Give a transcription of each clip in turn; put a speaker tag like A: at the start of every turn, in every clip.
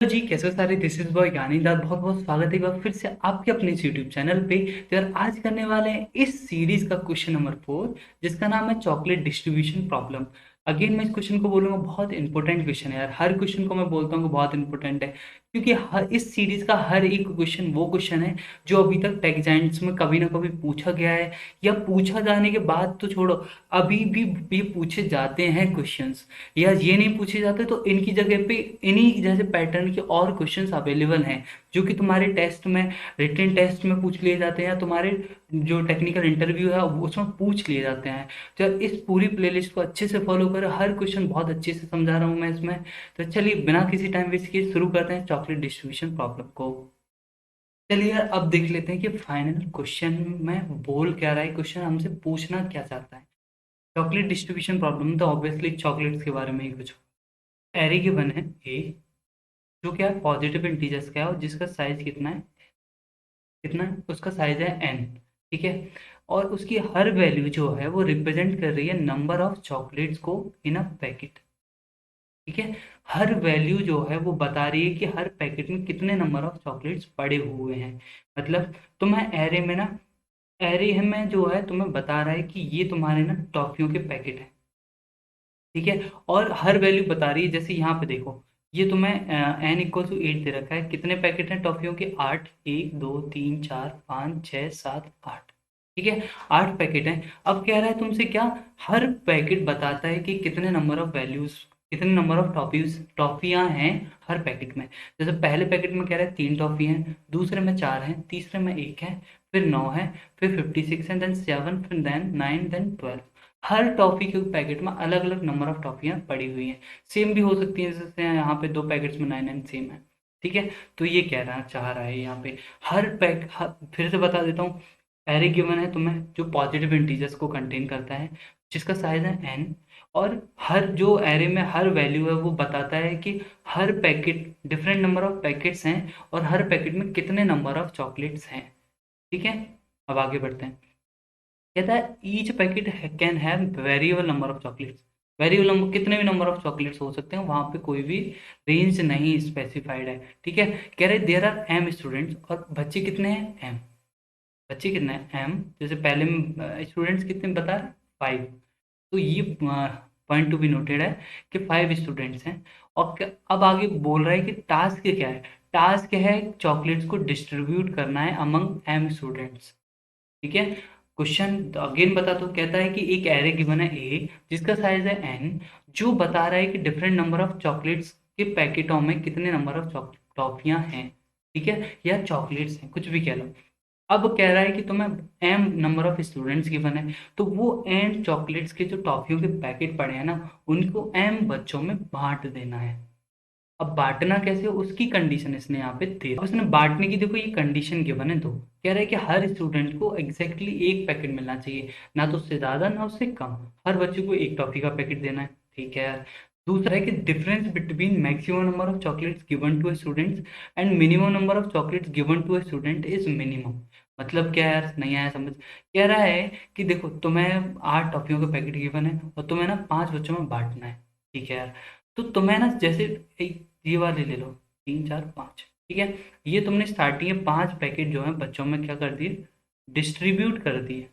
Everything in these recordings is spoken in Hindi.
A: तो जी कैसे हो सारे। This is boy Gyanidar. बहुत बहुत स्वागत है एक बार फिर से आपके अपने इस यूट्यूब चैनल पे। तो यार आज करने वाले हैं इस सीरीज का क्वेश्चन नंबर 4, जिसका नाम है चॉकलेट डिस्ट्रीब्यूशन प्रॉब्लम। अगेन मैं इस क्वेश्चन को बोलूंगा बहुत इंपॉर्टेंट क्वेश्चन है यार। हर क्वेश्चन को मैं बोलता हूँ कि बहुत इंपॉर्टेंट है, क्योंकि हर इस सीरीज का हर एक क्वेश्चन वो क्वेश्चन है जो अभी तक टेक जाइंट्स में कभी ना कभी पूछा गया है, या पूछा जाने के बाद तो छोड़ो, अभी भी ये पूछे जाते हैं क्वेश्चंस, या ये नहीं पूछे जाते तो इनकी जगह पे इन्हीं जैसे पैटर्न के और क्वेश्चंस अवेलेबल हैं, जो कि तुम्हारे टेस्ट में, रिटन टेस्ट में पूछ लिए जाते हैं, या तुम्हारे जो टेक्निकल इंटरव्यू है उसमें पूछ लिए जाते हैं। तो यार इस पूरी प्लेलिस्ट को अच्छे से फॉलो करो, हर क्वेश्चन बहुत अच्छे से समझा रहा हूँ मैं इसमें। तो चलिए बिना किसी टाइम वेस्ट किए शुरू करते हैं चॉकलेट डिस्ट्रीब्यूशन प्रॉब्लम को। चलिए यार अब देख लेते हैं कि फाइनल क्वेश्चन में बोल क्या रहा है, क्वेश्चन हमसे पूछना क्या चाहता है। चॉकलेट डिस्ट्रीब्यूशन प्रॉब्लम तो ऑब्वियसली चॉकलेट्स के बारे में ही कुछ। एरे गिवन है ए, जो क्या है पॉजिटिव इंटीजर्स का है और जिसका साइज कितना है, कितना है उसका साइज है एन। ठीक है, और उसकी हर वैल्यू जो है वो रिप्रेजेंट कर रही है नंबर ऑफ चॉकलेट्स को इन अ पैकेट। ठीक है, हर वैल्यू जो है वो बता रही है कि हर पैकेट में कितने नंबर ऑफ चॉकलेट्स पड़े हुए हैं। मतलब तुम्हें एरे में ना, एरे में जो है तुम्हें बता रहा है कि ये तुम्हारे ना टॉफियों के पैकेट है। ठीक है, और हर वैल्यू बता रही है, जैसे यहाँ पे देखो, ये तुम्हें n = 8 दे रखा है। कितने पैकेट हैं टॉफियों के? 8, 1 2 3 4 5 6 7 8। ठीक है, 8 पैकेट हैं। अब कह रहा है तुमसे क्या, हर पैकेट बताता है कि कितने नंबर ऑफ वैल्यूज, कितने नंबर ऑफ टॉफीज, टॉफियां हैं हर पैकेट में। जैसे पहले पैकेट में कह रहा है 3 टॉफी हैं, दूसरे में 4 हैं, तीसरे में 1 है, फिर 9 है, फिर 56 है, देन 7, फिर देन 9, देन 12। हर टॉफी के पैकेट में अलग अलग नंबर ऑफ टॉफियां पड़ी हुई हैं। सेम भी हो सकती हैं, जैसे यहाँ पे दो पैकेट्स में 9 9 सेम है। ठीक है, तो ये कह रहा चाह रहा है यहाँ पे फिर से बता देता हूँ। एरे गिवन है तुम्हें जो पॉजिटिव इंटीजर्स को कंटेन करता है, जिसका साइज है एन, और हर जो एरे में हर वैल्यू है वो बताता है कि हर packet, different number of packets हैं और हर पैकेट में कितने नंबर ऑफ चॉकलेट्स हैं। ठीक है, अब आगे बढ़ते हैं। कहता है each packet can have variable number of chocolates. Variable number, कितने भी नंबर ऑफ चॉकलेट्स हो सकते हैं, वहां पे कोई भी रेंज नहीं स्पेसिफाइड है। ठीक है, कह रहे देयर आर एम स्टूडेंट्स, और बच्चे कितने हैं? एम। बच्चे कितने हैं? एम। जैसे पहले में स्टूडेंट्स कितने बता रहे? 5। तो ये पॉइंट टू बी नोटेड है कि 5 स्टूडेंट्स हैं। और अब आगे बोल रहा है कि टास्क क्या है। टास्क है चॉकलेट्स को डिस्ट्रीब्यूट करना है अमंग एम स्टूडेंट्स। ठीक है, क्वेश्चन अगेन बता दो। कहता है कि एक एरे गिवन है ए, जिसका साइज है एन, जो बता रहा है कि डिफरेंट नंबर ऑफ चॉकलेट्स के पैकेटों में कितने नंबर ऑफ टॉफियां हैं। ठीक है, या चॉकलेट्स हैं, कुछ भी कह लो। अब कह रहा है कि तुम्हें M number of students given है, तो वो एम चॉकलेट्स के जो टॉफियों के पैकेट पड़े हैं ना, उनको एम बच्चों में बांट देना है। अब बांटना कैसे, उसकी कंडीशन इसने यहाँ पे दे, अब इसने बांटने की देखो ये कंडीशन गिवन है दो। कह रहा है कि हर स्टूडेंट को एग्जैक्टली एक पैकेट मिलना चाहिए, ना तो उससे ज्यादा ना उससे कम। हर बच्चे को एक टॉफी का पैकेट देना है। ठीक है यार। दूसरा है कि difference between maximum number of chocolates given to students and minimum number of chocolates given to student is minimum. मतलब क्या यार, नहीं आया समझ। कह रहा है कि देखो तुम्हें 8 टॉफियों का पैकेट गिवन है और तुम्हें ना 5 बच्चों में बांटना है। ठीक है यार, तो तुम्हें ना जैसे ये वाले ले लो, 3 4 5। ठीक है, ये तुमने स्टार्टिंग में 5 पैकेट जो है बच्चों में क्या कर दिए, डिस्ट्रीब्यूट कर दिए।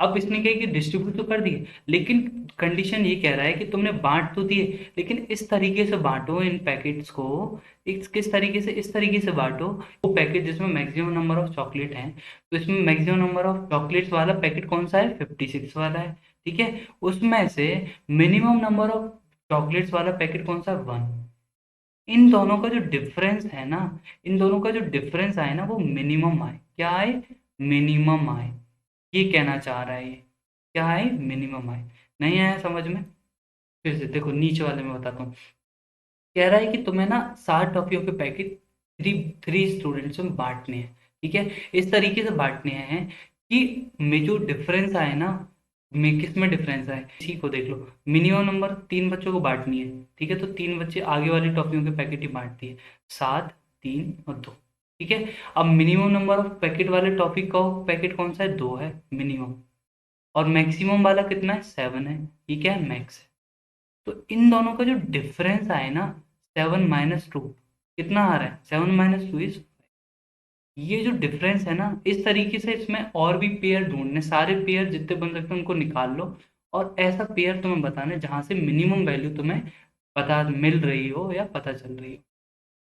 A: अब इसने कहा कि डिस्ट्रीब्यूट तो कर दिए, लेकिन कंडीशन ये कह रहा है कि तुमने बांट तो दिए, लेकिन इस तरीके से बांटो इन पैकेट्स को। किस तरीके से? इस तरीके से बांटो वो पैकेट जिसमें मैक्सिमम नंबर ऑफ चॉकलेट हैं, तो इसमें मैक्सिमम नंबर ऑफ चॉकलेट्स वाला पैकेट कौन सा है? 56 वाला है। ठीक है, उसमें से मिनिमम नंबर ऑफ चॉकलेट्स वाला पैकेट कौन सा है? 1। इन दोनों का जो डिफरेंस है ना, इन दोनों का जो डिफरेंस आए ना वो मिनिमम आए। क्या आए? मिनिमम आए। ये कहना चाह रहा है ये। क्या आए? मिनिमम आए। नहीं आया समझ में? फिर से देखो नीचे वाले में बताता हूँ। कह रहा है कि तुम्हें ना 60 टॉफियों के पैकेट थ्री थ्री स्टूडेंट्स में बांटने हैं। ठीक है, इस तरीके से बांटने हैं कि में जो डिफरेंस आए ना, में किस में डिफरेंस आए इसी को देख लो। मिनिमम नंबर 3 बच्चों को बांटनी है। ठीक है, तो 3 बच्चे आगे वाली टॉफियों के पैकेट ही बांट दिए, 7, 3 और 2। ठीक है, अब मिनिमम नंबर ऑफ पैकेट वाले टॉफी का पैकेट कौन सा है? 2 है मिनिमम, और मैक्सिमम वाला कितना है? 7 है। ये क्या है? मैक्स है। तो इन दोनों का जो डिफरेंस आए ना, 7 - 2, कितना आ रहा है, 7 - 2 इज, ये जो डिफरेंस है ना, इस तरीके से इसमें और भी पेयर ढूंढने, सारे पेयर जितने बन सकते हैं उनको निकाल लो, और ऐसा पेयर तुम्हें बताना है जहां से मिनिमम वैल्यू तुम्हें पता मिल रही हो या पता चल रही हो।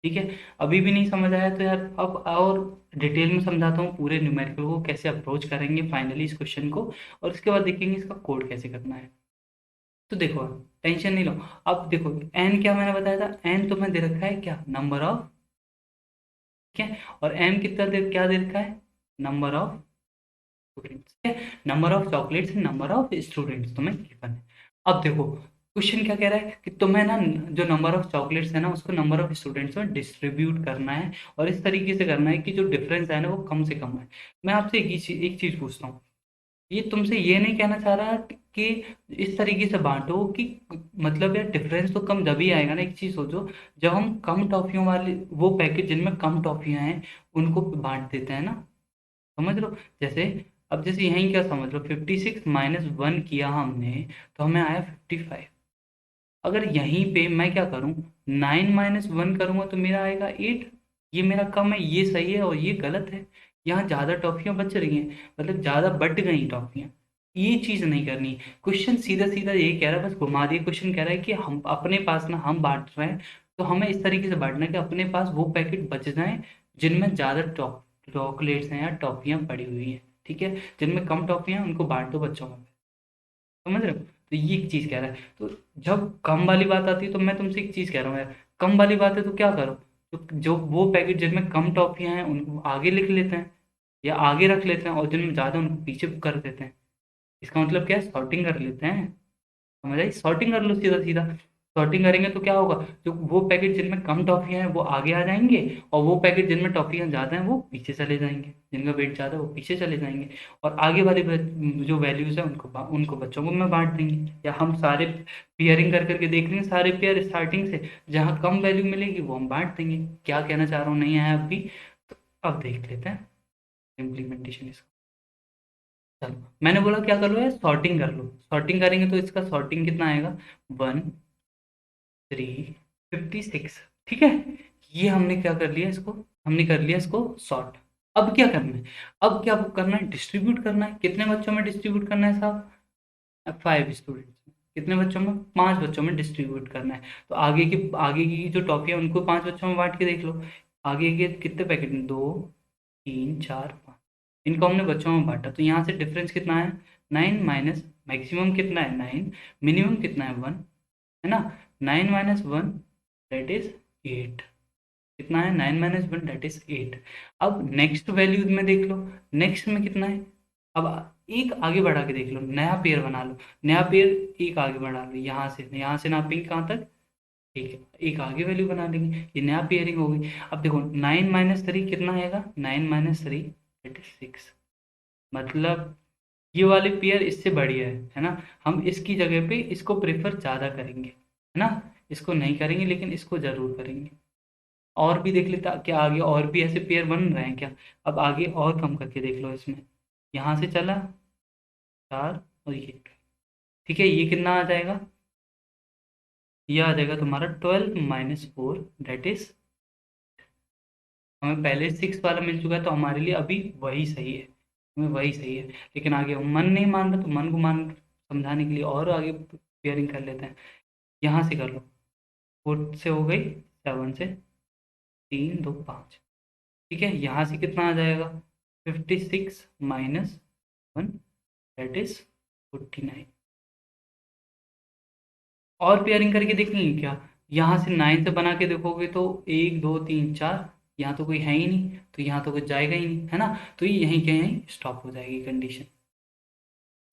A: ठीक है, अभी भी नहीं समझ आया तो यार अब और डिटेल में समझाता हूँ पूरे न्यूमेरिकल को कैसे अप्रोच करेंगे फाइनली इस क्वेश्चन को, और उसके बाद देखेंगे इसका कोड कैसे करना है। तो देखो, टेंशन नहीं लो। अब देखो, एन क्या मैंने बताया था, एन तुम्हें दे रखा है क्या, नंबर ऑफ, ठीक है, और एम कितना दे, क्या दे रखा है, नंबर ऑफ स्टूडेंट्स, ठीक है, number of chocolates, number of students तुम्हें गिवन है। अब देखो क्वेश्चन क्या कह रहा है कि तुम्हें ना जो नंबर ऑफ चॉकलेट्स है ना उसको नंबर ऑफ स्टूडेंट्स में डिस्ट्रीब्यूट करना है, और इस तरीके से करना है कि जो डिफरेंस है ना वो कम से कम है। मैं आपसे एक चीज पूछता हूँ, ये तुमसे ये नहीं कहना चाह रहा कि इस तरीके से बांटो कि, मतलब यार डिफरेंस तो कम जब ही आएगा ना। एक चीज सोचो, जब हम कम टॉफियों वाले वो पैकेट जिनमें कम टॉफियां हैं उनको बांट देते हैं ना, समझ लो, जैसे अब जैसे यहीं क्या समझ लो, 56 - 1 किया हमने तो हमें आया 55। अगर यहीं पे मैं क्या करूं, 9 - 1 करूंगा तो मेरा आएगा 8। ये मेरा कम है, ये सही है, और ये गलत है। यहाँ ज्यादा टॉफियां बच रही हैं, मतलब ज्यादा बट गई टॉफियां। ये चीज नहीं करनी। क्वेश्चन सीधा सीधा यही कह रहा है, बस घुमा दिए, क्वेश्चन कह रहा है कि हम अपने पास ना हम बांट रहे हैं, तो हमें इस तरीके से बांटना है कि अपने पास वो पैकेट बच जाए जिनमें ज्यादा चॉकलेट्स हैं या टॉफियां पड़ी हुई हैं, ठीक है, जिनमें कम टॉफियां हैं उनको बांट दो बच्चों में। समझ रहे हो, तो ये एक चीज कह रहा है। तो जब कम वाली बात आती है तो मैं तुमसे एक चीज कह रहा हूँ यार, कम वाली बात है तो क्या करो, जो वो पैकेट जिनमें कम टॉफियां हैं उनको आगे लिख लेते हैं या आगे रख लेते हैं, और जिनमें ज्यादा उनको पीछे कर देते हैं। इसका मतलब क्या है, सॉर्टिंग कर लेते हैं। समझ आई, सॉर्टिंग कर लो सीधा सीधा। सॉर्टिंग करेंगे तो क्या होगा, जो वो पैकेट जिनमें कम टॉफियां हैं वो आगे आ जाएंगे, और वो पैकेट जिनमें टॉफियां ज्यादा हैं वो पीछे चले जाएंगे, जिनका वेट ज्यादा है वो पीछे चले जाएंगे। और आगे वाले जो वैल्यूज है उनको बच्चों को में बांट देंगे, या हम सारे पेयरिंग कर करके देख लेंगे, सारे पेयर स्टार्टिंग से जहाँ कम वैल्यू मिलेगी वो हम बांट देंगे। क्या कहना चाह रहा हूँ, नहीं आया अभी तो अब देख लेते हैं इम्प्लीमेंटेशन इसका। चलो, मैंने बोला क्या कर लो यार, सॉर्टिंग कर लो। सॉर्टिंग करेंगे तो इसका सॉर्टिंग कितना आएगा, 1 3 56, ठीक है। ये हमने क्या कर लिया इसको, हमने कर लिया इसको सॉर्ट। अब क्या करना है, अब क्या करना है, डिस्ट्रीब्यूट करना है। कितने बच्चों में डिस्ट्रीब्यूट करना है साहब, 5 स्टूडेंट्स। कितने बच्चों में, 5 बच्चों में डिस्ट्रीब्यूट करना है। तो आगे की जो टॉफी है उनको 5 बच्चों में बांट के देख लो। आगे के कितने पैकेट में, 2 3 4 5, इनको हमने बच्चों में बांटा, तो यहाँ से डिफरेंस कितना है, 9 - मैक्सिमम कितना है 9, मिनिमम कितना है 1, है ना। 9 - 1 दैट इज 8। कितना है, 9 - 1 दैट इज 8। अब नेक्स्ट वैल्यू में देख लो, नेक्स्ट में कितना है। अब एक आगे बढ़ा के देख लो, नया पेयर बना लो, नया पेयर एक आगे बढ़ा लो, यहाँ से नापेंगे कहाँ तक, ठीक है, एक आगे वैल्यू बना लेंगे, ये नया पेयरिंग होगी। अब देखो 9 - 3 कितना आएगा, 9 - 3 दैट इज 6। मतलब ये वाले पेयर इससे बढ़िया है ना। हम इसकी जगह पे इसको प्रेफर ज़्यादा करेंगे, है ना। इसको नहीं करेंगे लेकिन इसको ज़रूर करेंगे। और भी देख लेता क्या आगे और भी ऐसे पेयर बन रहे हैं क्या। अब आगे और कम करके देख लो इसमें, यहाँ से चला 4 और ये, ठीक है, ये कितना आ जाएगा, ये आ जाएगा तुम्हारा 12 - 4 दैट इज, हमें पहले 6 वाला मिल चुका है तो हमारे लिए अभी वही सही है, हमें वही सही है। लेकिन आगे हम मन नहीं मान रहे तो मन को मान समझाने के लिए और आगे पेयरिंग कर लेते हैं। यहाँ से कर लो, 4 से हो गई, 7 से, 3 2 5, ठीक है, यहाँ से कितना आ जाएगा, 56 - 1 दैट इज 49। और पेयरिंग करके देखेंगे क्या, यहाँ से 9 से बना के देखोगे तो 1 2 3 4, यहाँ तो कोई है ही नहीं, तो यहाँ तो कुछ जाएगा ही नहीं, है ना। तो ये यहीं के यहीं स्टॉप हो जाएगी कंडीशन,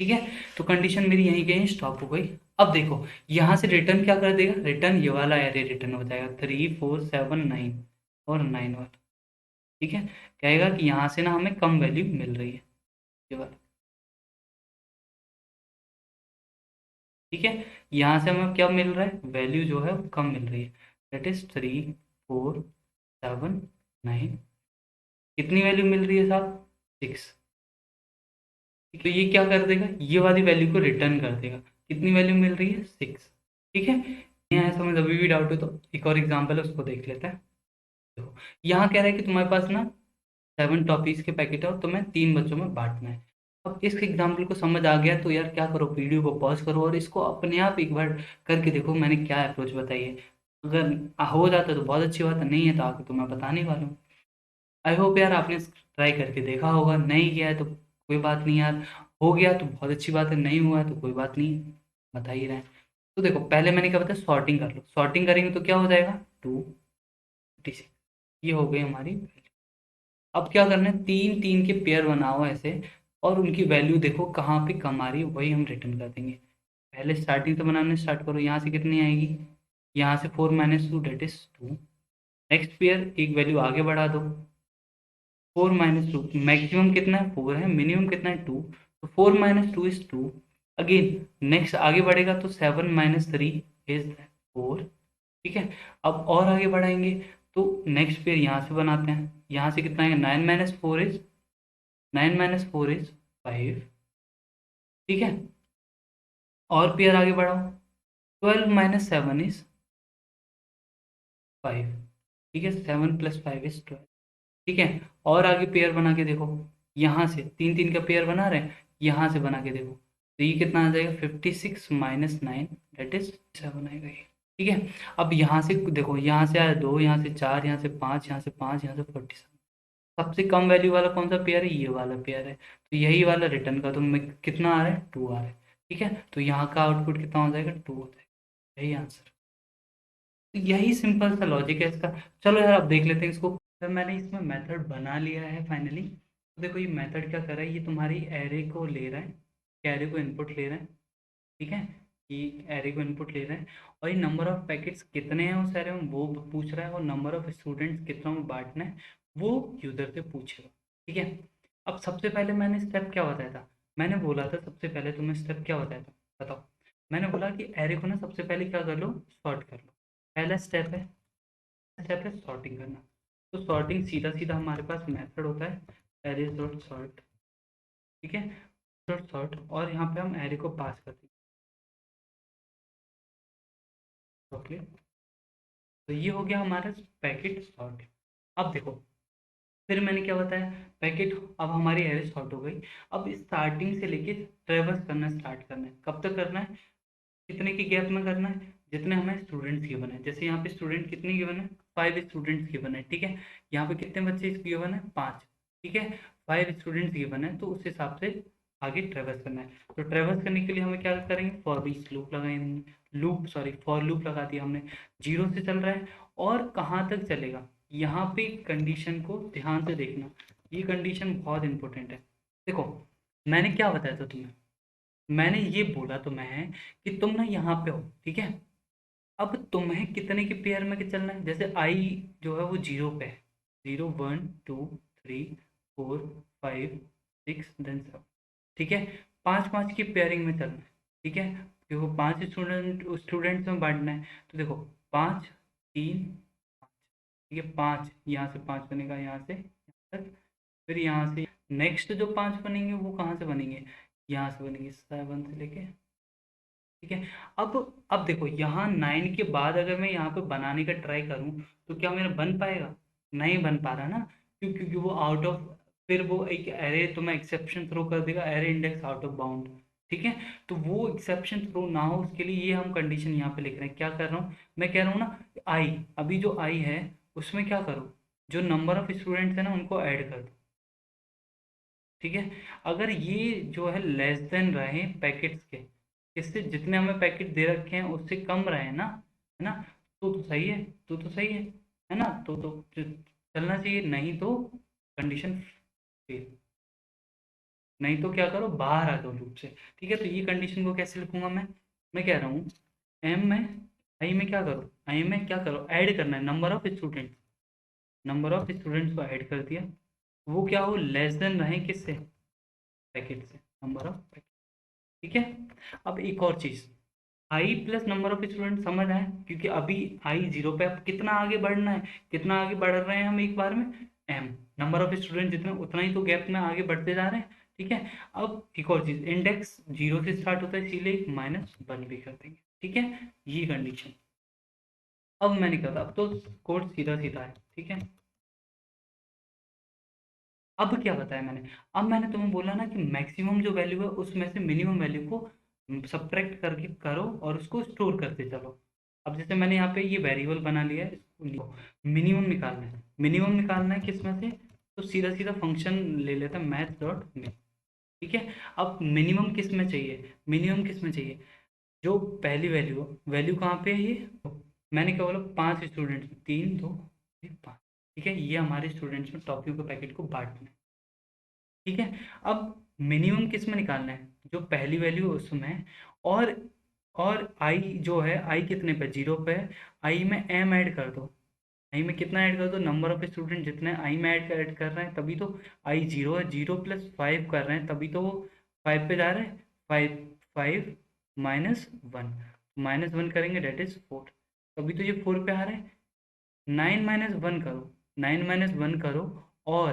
A: ठीक है। तो कंडीशन मेरी यहीं के यहीं स्टॉप हो गई। अब देखो यहाँ से रिटर्न क्या कर देगा, रिटर्न ये वाला एरे रिटर्न हो जाएगा, 3 4 7 9 और 9 वाला, ठीक है। कहेगा कि यहाँ से ना हमें कम वैल्यू मिल रही है, ये वाला, ठीक है। यहाँ से हमें क्या मिल रहा है, वैल्यू जो है वो कम मिल रही है, दैट इज 3 4 7 9। कितनी वैल्यू मिल रही है साहब, 6। तो ये क्या कर देगा, ये वाली वैल्यू को रिटर्न कर देगा। कितनी वैल्यू मिल रही है, 6, ठीक है। यहाँ समझ अभी भी डाउट हो तो एक और एग्जाम्पल है उसको देख लेते हैं। यहाँ कह रहा है कि तुम्हारे पास ना 7 टॉफीज के पैकेट है और तुम्हें 3 बच्चों में बांटना है। अब इस एग्जाम्पल को समझ आ गया तो यार क्या करो, वीडियो को पॉज करो और इसको अपने आप एक बार करके देखो मैंने क्या अप्रोच बताई है। अगर हो जाता है तो बहुत अच्छी बात है, नहीं है तो आगे तो मैं बताने वाला हूँ। आई होप यार आपने ट्राई करके देखा होगा, नहीं किया है तो कोई बात नहीं यार, हो गया तो बहुत अच्छी बात है, नहीं हुआ है तो कोई बात नहीं, बता ही रहे हैं। तो देखो पहले मैंने क्या बताया, सॉर्टिंग कर लो, सॉर्टिंग करेंगे तो क्या हो जाएगा 256, ये हो गई हमारी। अब क्या करना है, तीन तीन के पेयर बनाओ ऐसे, और उनकी वैल्यू देखो कहाँ पे कम आ रही है वही हम रिटर्न कर देंगे। पहले स्टार्टिंग से बनाने स्टार्ट करो, यहाँ से कितनी आएगी, यहाँ से 4 - 2 डेट इज 2। नेक्स्ट पेयर एक वैल्यू आगे बढ़ा दो, 4 - 2, मैक्सिमम कितना है 4 है, मिनिमम कितना है 2, तो 4 - 2 इज 2। अगेन नेक्स्ट आगे बढ़ेगा तो 7 - 3 इज 4। ठीक है, अब और आगे बढ़ाएंगे तो नेक्स्ट पेयर यहाँ से बनाते हैं, यहाँ से कितना है 9 - 4 इज 5। ठीक है, और पेयर आगे बढ़ाओ, 12 - 7 इज 5। ठीक है, 7 + 5 इज 12। ठीक है, और आगे पेयर बना के देखो, यहाँ से तीन तीन का पेयर बना रहे हैं, यहाँ से बना के देखो तो ये कितना आ जाएगा 56 - 9 डेट इज 7 आएगा ये। ठीक है, अब यहाँ से देखो, यहाँ से आया 2, यहाँ से 4, यहाँ से 5, यहाँ से 5, यहाँ से 47, सबसे कम वैल्यू वाला कौन सा पेयर है, ये वाला पेयर है, तो यही वाला रिटर्न का तो मैं कितना आ रहा है 2 आ रहा है। ठीक है, तो यहाँ का आउटपुट कितना हो जाएगा 2 हो जाएगा, यही आंसर। तो यही सिंपल सा लॉजिक है इसका। चलो यार अब देख लेते हैं इसको। तो मैंने इसमें मेथड बना लिया है फाइनली। तो देखो ये मेथड क्या कर रहा है, ये तुम्हारी एरे को ले रहा है, एरे को इनपुट ले रहा है। ठीक है, ये एरे को इनपुट ले रहा है, और ये नंबर ऑफ पैकेट्स कितने हैं उस एरे में वो पूछ रहा है, और नंबर ऑफ स्टूडेंट्स कितना में बांटना है वो यूजर से पूछेगा। ठीक है, अब सबसे पहले मैंने स्टेप क्या बताया था, मैंने बोला था सबसे पहले तुम्हें स्टेप क्या बताया था बताओ। मैंने बोला कि एरे को ना सबसे पहले क्या कर लो, सॉर्ट कर लो। पहला स्टेप है सॉर्टिंग करना। तो सॉर्टिंग सीधा सीधा हमारे पास मेथड होता है एरे डॉट सॉर्ट। ठीक है, डॉट सॉर्ट, और यहाँ पे हम एरे को पास करते हैं। ओके, तो ये हो गया हमारा पैकेट सॉर्ट। अब देखो, फिर मैंने क्या बताया, पैकेट, अब हमारी एरे सॉर्ट हो गई। अब स्टार्टिंग से लेके ट्रेवर्स करना स्टार्ट करना है, कब तक करना है, कितने की गैप में करना है, जितने हमें स्टूडेंट्स गिवन है। जैसे यहाँ पे स्टूडेंट कितने गिवन है, 5 स्टूडेंट्स गिवन है। ठीक है, यहाँ पे कितने बच्चे गिवन है, 5। ठीक है, 5 स्टूडेंट्स गिवन है, तो उस हिसाब से आगे ट्रेवर्स करना है। तो ट्रेवर्स करने के लिए हमें क्या करेंगे, फॉर बीच लूप लगाएंगे, फॉर लूप लगा दिया हमने। 0 से चल रहा है और कहाँ तक चलेगा, यहाँ पे कंडीशन को ध्यान से देखना, ये कंडीशन बहुत इंपॉर्टेंट है। देखो मैंने क्या बताया था तुम्हें, मैंने ये बोला तुम्हें है कि तुम ना यहाँ पे हो। ठीक है, अब तुम्हें कितने के पेयर में के चलना है, जैसे आई जो है वो 0 पे है, 0 1 2 3 4 5 6 देन 7। ठीक है, 5 5 की पेयरिंग में चलना है। ठीक है, देखो 5 स्टूडेंट्स में बांटना है, तो देखो 5 3 5। ठीक है, 5 यहाँ से 5 बनेगा, यहाँ से यहाँ तक, फिर यहाँ से नेक्स्ट जो 5 बनेंगे वो कहाँ से बनेंगे, यहाँ से बनेंगे 7 से लेके। ठीक है, अब देखो यहाँ 9 के बाद अगर मैं यहाँ पे बनाने का ट्राई करूँ तो क्या मेरा बन पाएगा, नहीं बन पा रहा ना, क्यों, क्योंकि वो आउट ऑफ, फिर वो एक एरे तुम्हें एक्सेप्शन थ्रो कर देगा, array index out of bound. ठीक है, तो वो एक्सेप्शन थ्रो ना हो उसके लिए ये हम कंडीशन यहाँ पे लिख रहे हैं। क्या कर रहा हूँ, मैं कह रहा हूँ ना, आई, अभी जो आई है उसमें क्या करो, जो नंबर ऑफ स्टूडेंट्स है ना उनको ऐड कर दो। ठीक है, अगर ये जो है लेस देन रहे पैकेट्स के, इससे जितने हमें पैकेट दे रखे हैं उससे कम रहे ना, है ना, तो सही है, तो सही है ना, तो चलना चाहिए, नहीं तो कंडीशन फेल, नहीं तो क्या करो बाहर आ जाओ लूप से। ठीक है, तो ये कंडीशन को कैसे लिखूंगा मैं कह रहा हूँ एम में, आई में क्या करो, आई में क्या करो, ऐड करना है number of students, number of students को ऐड कर दिया, वो क्या हो लेस देन रहे किससे, पैकेट से, नंबर ऑफ पैकेट। ठीक है, अब एक और चीज, आई प्लस नंबर ऑफ स्टूडेंट समझ आए, क्योंकि अभी आई 0 पे, अब कितना आगे बढ़ना है, कितना आगे बढ़ रहे हैं हम एक बार में, एम, नंबर ऑफ स्टूडेंट जितना उतना ही तो गैप में आगे बढ़ते जा रहे हैं। ठीक है, अब एक और चीज, इंडेक्स 0 से स्टार्ट होता है इसीलिए -1 भी कर देंगे। ठीक है, ये कंडीशन। अब मैंने कहा था, अब तो कोड सीधा सीधा है। ठीक है, अब क्या बताया मैंने? अब मैंने तुम्हें बोला ना कि मैक्सिमम जो वैल्यू है उसमें से मिनिमम वैल्यू को सब्ट्रैक्ट करके करो और उसको स्टोर करते चलो। अब जैसे मैंने यहाँ पे ये वेरिएबल बना लिया है, इसको लिखो। मिनिमम निकालना है, मिनिमम निकालना है किसमें से? तो सीधा सीधा फंक्शन ले लेता है मैथ डॉट मिन। ठीक है। अब मिनिमम किस में चाहिए? मिनिमम किस में चाहिए? जो पहली वैल्यू, वैल्यू कहाँ पे है ये? मैंने क्या बोला? 5 स्टूडेंट्स, 3 2 1 5। ठीक है, ये हमारे स्टूडेंट्स में टॉफियों के पैकेट को बांटना है। ठीक है। अब मिनिमम किस में निकालना है? जो पहली वैल्यू है उसमें। और आई जो है, आई कितने पे? 0 पे है। आई में एम ऐड कर दो। आई में कितना ऐड कर दो? नंबर ऑफ स्टूडेंट जितने आई में ऐड कर रहे हैं तभी तो आई 0 है। 0 प्लस 5 कर रहे हैं तभी तो वो 5 पे जा रहे हैं। 5 5 माइनस 1, माइनस 1 करेंगे डेट इज 4, तभी तो ये 4 पे आ रहे हैं। 9 माइनस 1 करो, 9 माइनस 1 करो। और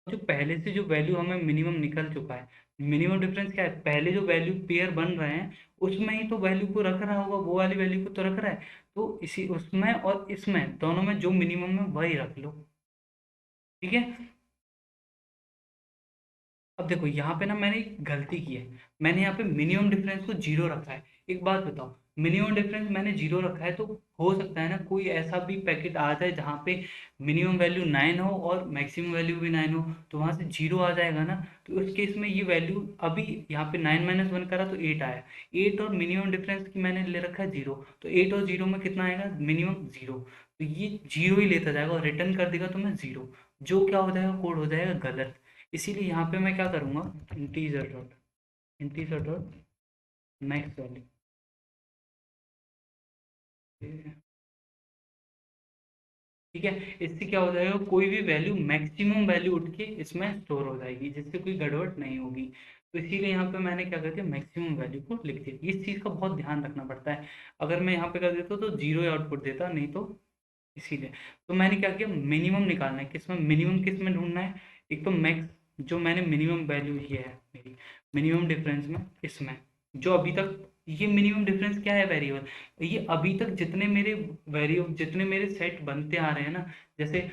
A: जो पहले से जो वैल्यू हमें मिनिमम निकल चुका है, मिनिमम डिफरेंस क्या है? पहले जो वैल्यू पेयर बन रहे हैं उसमें ही तो वैल्यू को रख रहा होगा, वो वाली वैल्यू को तो रख रहा है। तो इसी उसमें और इसमें दोनों में जो मिनिमम है वही रख लो। ठीक है। अब देखो यहाँ पे ना मैंने एक गलती की है। मैंने यहाँ पे मिनिमम डिफरेंस को 0 रखा है। एक बात बताओ, मिनिमम डिफरेंस मैंने 0 रखा है तो हो सकता है ना कोई ऐसा भी पैकेट आ जाए जहाँ पे मिनिमम वैल्यू 9 हो और मैक्सिमम वैल्यू भी 9 हो, तो वहाँ से 0 आ जाएगा ना। तो उस केस में ये वैल्यू अभी यहाँ पे 9 माइनस 1 करा तो 8 आया। 8 और मिनिमम डिफरेंस की मैंने ले रखा है 0, तो 8 और 0 में कितना आएगा? मिनिमम 0। तो ये 0 ही लेता जाएगा और रिटर्न कर देगा तुम्हें 0, जो क्या हो जाएगा? कोड हो जाएगा गलत। इसीलिए यहाँ पे मैं क्या करूँगा? Integer dot max value. ठीक है। इससे क्या हो जाएगा? कोई भी वैल्यू मैक्सिमम वैल्यू उठ के इसमें स्टोर हो जाएगी, जिससे कोई गड़बड़ नहीं होगी। तो इसीलिए यहाँ पे मैंने क्या कर दिया? मैक्सिमम वैल्यू को लिख दिया। इस चीज़ का बहुत ध्यान रखना पड़ता है। अगर मैं यहाँ पे कर देता तो जीरो आउटपुट देता, नहीं तो इसीलिए। तो मैंने क्या किया? मिनिमम निकालना है किसमें? मिनिमम किस में ढूंढना है? एक तो मैक्स, जो मैंने मिनिमम वैल्यू ये है मेरी मिनिमम डिफरेंस में, इसमें जो अभी तक ये मिनिमम डिफरेंस क्या है? वेरिएबल। ये अभी तक जितने मेरे वेरिएबल, जितने मेरे सेट बनते आ रहे हैं ना, जैसे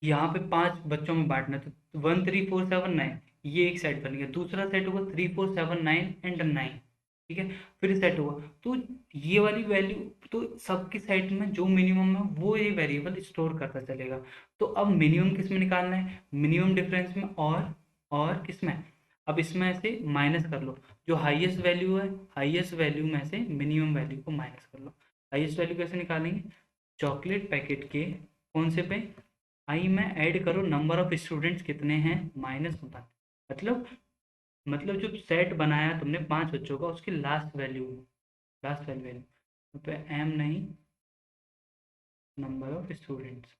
A: यहाँ पे 5 बच्चों में बांटना है तो 1 3 4 7 9, ये एक सेट बन गया। दूसरा सेट होगा 3 4 7 9 एंड 9। ठीक है। फिर सेट हुआ तो ये वाली वैल्यू, तो सबके सेट में जो मिनिमम है वो ये वेरिएबल स्टोर करता चलेगा। तो अब मिनिमम किस में निकालना है? मिनिमम डिफरेंस में। और किस में? अब इसमें से माइनस कर लो। जो हाईएस्ट वैल्यू है, हाईएस्ट वैल्यू में से मिनिमम वैल्यू को माइनस कर लो। हाईएस्ट वैल्यू कैसे निकालेंगे? चॉकलेट पैकेट के कौन से पे? आई में ऐड करो नंबर ऑफ स्टूडेंट्स कितने हैं, -1। मतलब जो सेट बनाया तुमने 5 बच्चों का, उसकी लास्ट वैल्यू पे एम नहीं, नंबर ऑफ स्टूडेंट्स।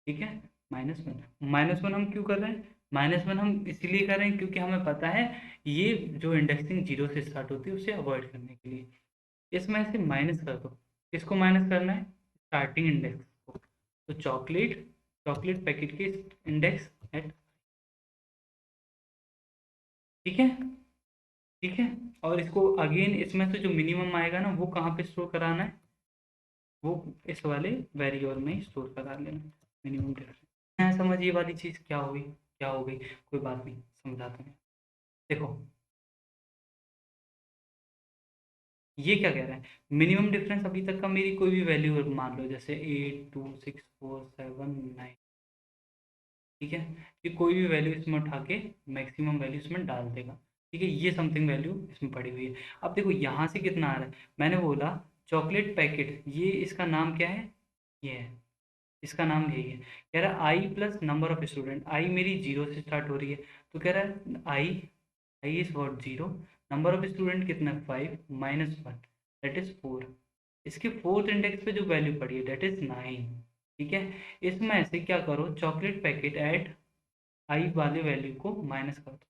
A: ठीक है। -1। -1 हम क्यों कर रहे हैं? -1 हम इसलिए कर रहे हैं क्योंकि हमें पता है ये जो इंडेक्सिंग 0 से स्टार्ट होती है उसे अवॉइड करने के लिए। इसमें से माइनस कर दो। किसको माइनस करना है? स्टार्टिंग इंडेक्स को। तो चॉकलेट चॉकलेट पैकेट के इंडेक्स एट। ठीक है। ठीक है। और इसको अगेन इसमें से जो मिनिमम आएगा ना वो कहाँ पे स्टोर कराना है? वो इस वाले वेरिएबल में ही स्टोर करा लेना, मिनिमम डिफरेंस। समझ ये वाली चीज़ क्या हुई? क्या हो गई? कोई बात नहीं, समझाता हूँ। देखो ये क्या कह रहा है? मिनिमम डिफरेंस अभी तक का मेरी कोई भी वैल्यू मान लो, जैसे 8 2 6 4 7 9। ठीक है। कि कोई भी वैल्यू इसमें उठा के मैक्सिमम वैल्यू इसमें डाल देगा। ठीक है, ये समथिंग वैल्यू इसमें पड़ी हुई है। अब देखो यहाँ से कितना आ रहा है? मैंने बोला चॉकलेट पैकेट, ये इसका नाम क्या है? ये है, इसका नाम यही है। कह रहा है आई प्लस नंबर ऑफ स्टूडेंट। आई मेरी 0 से स्टार्ट हो रही है, तो कह रहा है I I is what 0। Number of student कितना है? 5 -1 दैट इज 4। इसके फोर्थ इंडेक्स पे जो वैल्यू पड़ी है दैट इज 9। ठीक है। इसमें से क्या करो? चॉकलेट पैकेट ऐट आई वाले वैल्यू को माइनस कर दो।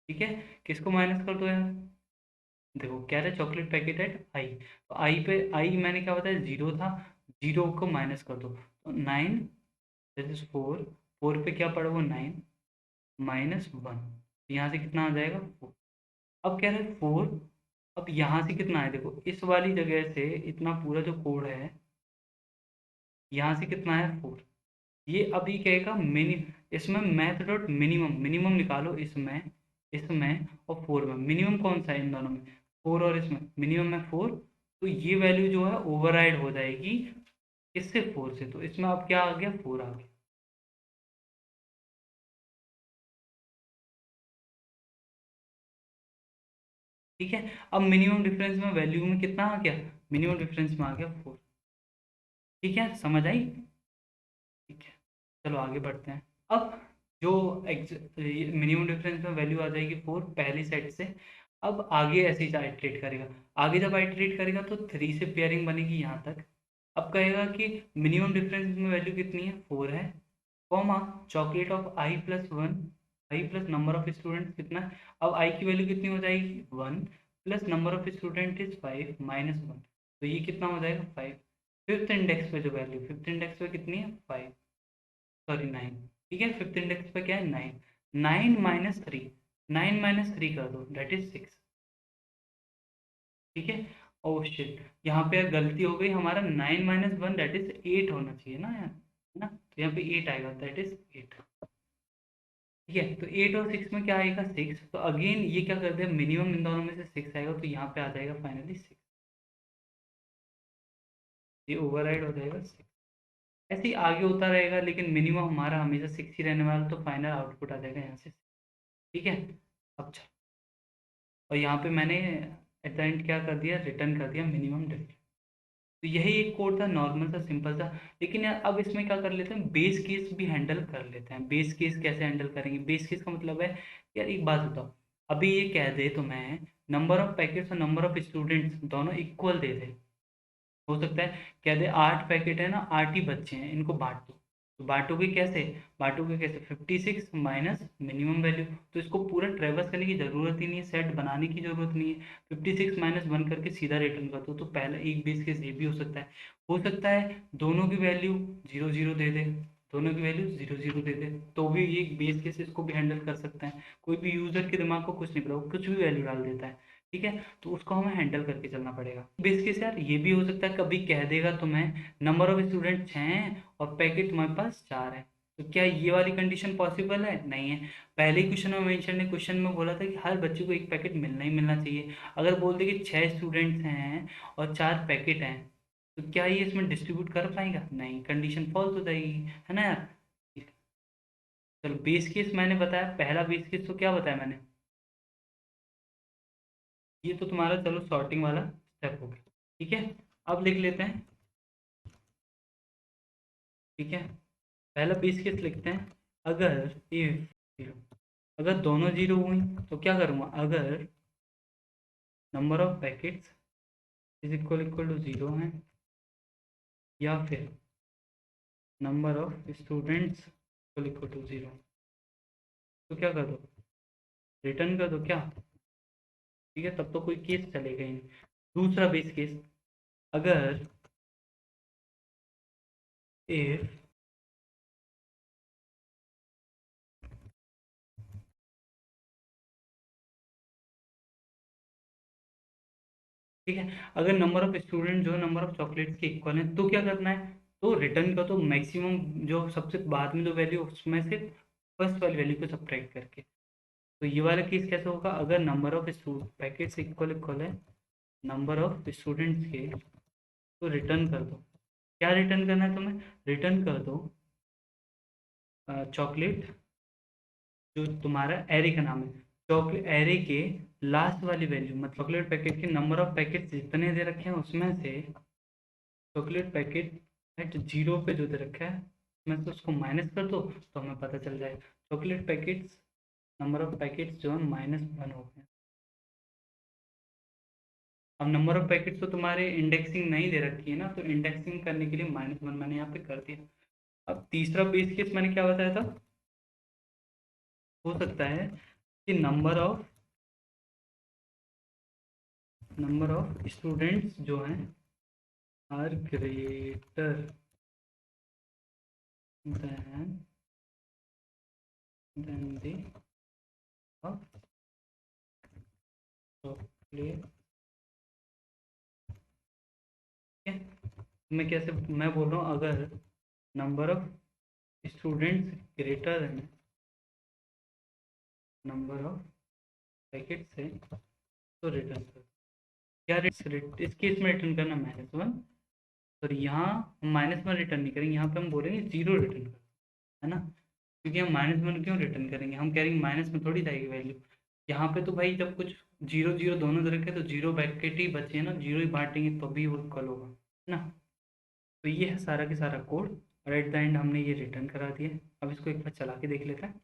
A: ठीक है। किसको माइनस कर दो यार? देखो कह रहे चॉकलेट पैकेट एट आई, तो आई पे आई मैंने क्या बताया? 0 था। 0 को माइनस कर दो तो 9 दैट इज 4। 4 पे क्या पड़ा? वो 9 -1। यहाँ से कितना आ जाएगा? 4। अब कह रहे हैं 4। अब यहाँ से कितना है? देखो इस वाली जगह से इतना पूरा जो कोड है, यहाँ से कितना है? 4। ये अभी कहेगा इसमें मैथ डॉट मिनिमम, मिनिमम निकालो इसमें, इसमें और 4 में। मिनिमम कौन सा है इन दोनों में? 4 और इसमें मिनिमम है 4। तो ये वैल्यू जो है ओवरराइड हो जाएगी इससे 4 से, तो इसमें अब क्या आ गया? 4 आ गया। ठीक है। अब मिनिमम डिफरेंस में वैल्यू में कितना आ गया? मिनिमम डिफरेंस में आ गया 4। ठीक है, समझ आई? ठीक है, चलो आगे बढ़ते हैं। अब जो मिनिमम डिफरेंस में वैल्यू आ जाएगी 4 पहली सेट से। अब आगे ऐसे ही आइटरेट करेगा। आगे जब आइटरेट करेगा तो 3 से पेयरिंग बनेगी यहाँ तक। अब कहेगा कि मिनिमम डिफरेंस में वैल्यू कितनी है? 4 है, comma chocolate of I plus 1, I plus number of student कितना है? अब आई की वैल्यू कितनी हो जाएगी? 1 plus number of student is 5 minus 1, तो ये कितना हो जाएगा? 5। फिफ्थ इंडेक्स पे जो वैल्यू, फिफ्थ इंडेक्स पे कितनी है? 5, सॉरी 9। ठीक है, फिफ्थ इंडेक्स पे क्या है? 9। 9 माइनस 3, 9 माइनस 3 कर दो, दैट इज 6। ठीक है। ओह शिट, यहाँ पे गलती हो गई, हमारा 9 माइनस 1 दैट इज 8 होना चाहिए ना यार, है ना? तो यहाँ पे 8 आएगा, दैट इज 8। ठीक है, तो 8 और 6 में क्या आएगा? 6। तो अगेन ये क्या कर दिया, मिनिमम इन दोनों में से 6 आएगा, तो यहाँ पे आ जाएगा फाइनली 6। ये ओवरराइड हो जाएगा 6। ऐसे ही आगे होता रहेगा, लेकिन मिनिमम हमारा हमेशा 6 ही रहने वाला, तो फाइनल आउटपुट आ जाएगा यहाँ से। ठीक है। अब चलो, और यहाँ पे मैंने एट द एंड क्या कर दिया? रिटर्न कर दिया मिनिमम डिफरेंस। तो यही एक कोड था, नॉर्मल सा, सिंपल सा। लेकिन यार अब इसमें क्या कर लेते हैं, बेस केस भी हैंडल कर लेते हैं। बेस केस कैसे हैंडल करेंगे? बेस केस का मतलब है, यार एक बात बताओ, अभी ये कह दे तो मैं नंबर ऑफ पैकेट्स और नंबर ऑफ स्टूडेंट्स दोनों इक्वल दे दे। हो सकता है कह दे 8 पैकेट है ना, 8 ही बच्चे हैं, इनको बांट दो। तो बांटोगे कैसे? बांटोगे कैसे? 56 माइनस मिनिमम वैल्यू। तो इसको पूरा ट्रेवर्स करने की जरूरत ही नहीं है, सेट बनाने की जरूरत नहीं है। 56 माइनस 1 करके सीधा रिटर्न कर दो। तो पहला एक बेस केस ये भी हो सकता है। हो सकता है दोनों की वैल्यू 0 0 दे दे, दोनों की वैल्यू 0 0 दे दे, तो भी एक बेस केस इसको भी हैंडल कर सकते हैं। कोई भी यूजर के दिमाग को कुछ नहीं पता, वो कुछ भी वैल्यू डाल देता है। ठीक है, तो उसको हमें हैंडल करके चलना पड़ेगा। बेस केस यार ये भी हो सकता है, कभी कह देगा तुम्हें नंबर ऑफ स्टूडेंट 6 हैं और पैकेट तुम्हारे पास 4 है। तो क्या ये वाली कंडीशन पॉसिबल है? नहीं है। पहले ही क्वेश्चन में मेंशन ने क्वेश्चन में बोला था कि हर बच्चे को एक पैकेट मिलना ही मिलना चाहिए। अगर बोल दे कि 6 स्टूडेंट्स हैं और 4 पैकेट हैं, तो क्या ये इसमें डिस्ट्रीब्यूट कर पाएगा? नहीं, कंडीशन फॉल्स हो जाएगी, है ना यार? चलो बेस केस मैंने बताया, पहला बेस केस तो क्या बताया मैंने? ये तो तुम्हारा चलो सॉर्टिंग वाला स्टेप हो गया। ठीक है, अब लिख लेते हैं। ठीक है, पहला बेस केस लिखते हैं। अगर इफ जीरो, अगर दोनों जीरो हुई तो क्या करूँगा? अगर number of packets is equal to zero है, या फिर number of students equal to zero, तो क्या कर दो? रिटर्न कर दो क्या? ठीक है, तब तो कोई केस चलेगा ही नहीं। दूसरा बेस केस, अगर इफ ठीक है, अगर नंबर ऑफ स्टूडेंट जो नंबर ऑफ चॉकलेट्स के इक्वल है, तो क्या करना है? तो रिटर्न का तो मैक्सिमम जो सबसे बाद में जो वैल्यू उसमें से फर्स्ट वाली वैल्यू को सब्ट्रैक्ट करके। तो ये वाला केस कैसे होगा? अगर number of packets equal equal है नंबर ऑफ स्टूडेंट्स के, तो रिटर्न कर दो। क्या रिटर्न करना है तुम्हें? रिटर्न कर दो चॉकलेट, जो तुम्हारा एरे का नाम है, चॉकलेट एरे के लास्ट वाली वैल्यू, मतलब चॉकलेट पैकेट के नंबर ऑफ पैकेट जितने दे रखे हैं उसमें से चॉकलेट पैकेट एट जीरो पे जो दे रखा है उसमें से उसको माइनस कर दो, तो हमें पता चल जाएगा chocolate packets, number of packets जो है -1 हो गए। अब नंबर ऑफ पैकेट्स तो तुम्हारे इंडेक्सिंग नहीं दे रखी है ना, तो इंडेक्सिंग करने के लिए -1 मैंने यहाँ पे कर दिया। अब तीसरा बेस केस मैंने क्या बताया था? हो सकता है कि नंबर ऑफ स्टूडेंट्स जो हैं are greater than the of chocolate. ठीक है, मैं कैसे मैं बोल रहा हूँ, अगर number of students greater than number of packet से तो रिटर्न कर क्या इस केस में रिटर्न करना -1 और यहाँ हम -1 रिटर्न नहीं करेंगे, यहाँ पे हम बोलेंगे 0 रिटर्न कर, है ना, क्योंकि हम -1 क्यों रिटर्न करेंगे, हम कह रहे हैं माइनस में थोड़ी जाएगी वैल्यू। यहाँ पे तो भाई जब कुछ 0 0 दोनों तरह के तो 0 पैकेट ही बचे हैं ना, 0 ही बांटेंगे तो भी वो इक्वल होगा, है ना। तो ये है सारा के सारा कोड और एट द एंड हमने ये रिटर्न करा दिया। अब इसको एक बार चला के देख लेते हैं।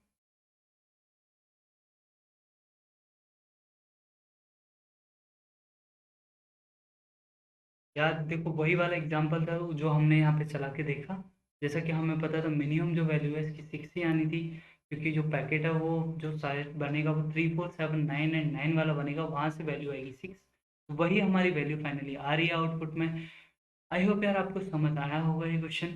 A: यार देखो वही वाला एग्जांपल था जो हमने यहाँ पे चला के देखा। जैसा कि हमें पता था मिनिमम जो वैल्यू है इसकी 6 ही आनी थी, क्योंकि जो पैकेट है वो जो साइज बनेगा वो 3 4 7 9 एंड 9 वाला बनेगा, वहाँ से वैल्यू आएगी 6। वही हमारी वैल्यू फाइनली आ रही है आउटपुट में। आई होप यार आपको समझ आया होगा ये क्वेश्चन।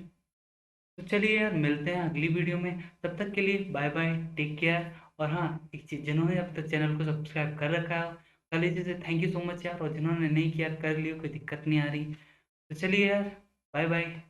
A: तो चलिए यार मिलते हैं अगली वीडियो में, तब तक के लिए बाय बाय, टेक केयर। और हाँ, एक चीज़, जिन्होंने अब तक चैनल को सब्सक्राइब कर रखा है कर लीजिए, से थैंक यू सो मच यार, और जिन्होंने नहीं किया कर लियो, कोई दिक्कत नहीं आ रही। तो चलिए यार, बाय बाय।